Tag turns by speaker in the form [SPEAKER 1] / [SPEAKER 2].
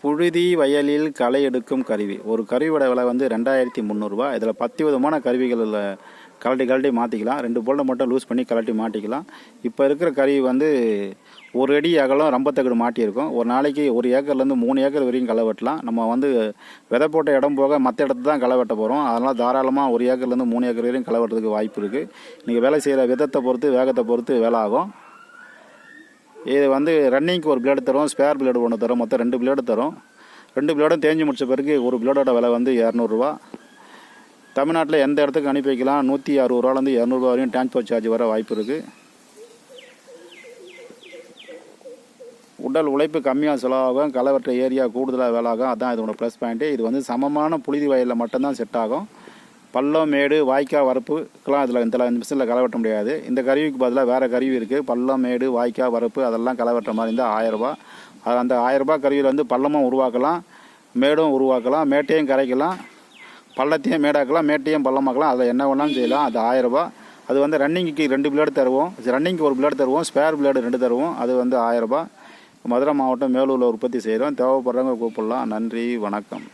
[SPEAKER 1] புழுதி வயலில் களை எடுக்கும் கருவி. ஒரு கருவியோட விலை வந்து 2300 இதில் 10 விதமான கருவிகளில் கழட்டி மாற்றிக்கலாம். 2 போல்ட்டை மட்டும் லூஸ் பண்ணி கழட்டி மாட்டிக்கலாம். இப்போ இருக்கிற கருவி வந்து 1 அடி அகலம் ரம்பத்தகடு மாட்டியிருக்கும். ஒரு நாளைக்கு 1 ஏக்கர்லேருந்து 3 ஏக்கர் வரைக்கும் களை வெட்டலாம். நம்ம வந்து விதை போட்ட இடம் போக மற்ற இடத்துல தான் களை வெட்ட போகிறோம். அதனால் தாராளமாக 1 ஏக்கர்லேருந்து 3 ஏக்கர் வரைக்கும் களை வெட்டுறதுக்கு வாய்ப்பு இருக்குது. நீங்கள் வேலை செய்கிற விதத்தை பொறுத்து வேகத்தை பொறுத்து வேலை ஆகும். இது வந்து ரன்னிங்க்கு ஒரு பிளேடு தரும், ஸ்பேர் பிளேடு ஒன்று தரும், மொத்தம் 2 பிளேடு தரும். 2 பிளேடும் தேஞ்சு முடித்த பிறகு ஒரு பிளேடோட விலை வந்து 200 தமிழ்நாட்டில் எந்த இடத்துக்கு அனுப்பி வைக்கலாம். 160 200 வரையும் டிரான்ஸ்போர்ட் சார்ஜ் வர வாய்ப்பு இருக்குது. உடல் உழைப்பு கம்மியாக செலவாகும், களை வெட்டுற ஏரியா கூடுதலாக வேலாகும். அதுதான் இதோட ப்ளஸ் பாயிண்ட்டு. இது வந்து சமமான புழுதி வயலில் மட்டும்தான் செட் ஆகும். பள்ளம், மேடு, வாய்க்கால், வரப்புக்கெலாம் இந்த மிஷினில் களை வெட்ட முடியாது. இந்த கருவிக்கு பதிலாக வேறு கருவி இருக்குது. பள்ளம், மேடு, வாய்க்கால், வரப்பு அதெல்லாம் களை வெட்டுற மாதிரி இருந்தால் 1000 அது அந்த 1000 கருவியில் வந்து பள்ளமும் உருவாக்கலாம், மேடும் உருவாக்கலாம், மேட்டையும் கரைக்கலாம், பள்ளத்தையும் மேடாக்கலாம், மேட்டையும் பள்ளமாக்கலாம். அதில் என்ன வேணாலும் செய்யலாம். அது 1000. அது வந்து ரன்னிங்க்கு 2 பிளேடு தருவோம், ரன்னிங்க்கு 1 பிளேடு தருவோம், ஸ்பேர் பிளேடு 2 தருவோம். அது வந்து 1000. மதுரை மாவட்டம் மேலூரில் உற்பத்தி செய்கிறோம். தேவைப்படுறவங்க கூப்பிடலாம். நன்றி, வணக்கம்.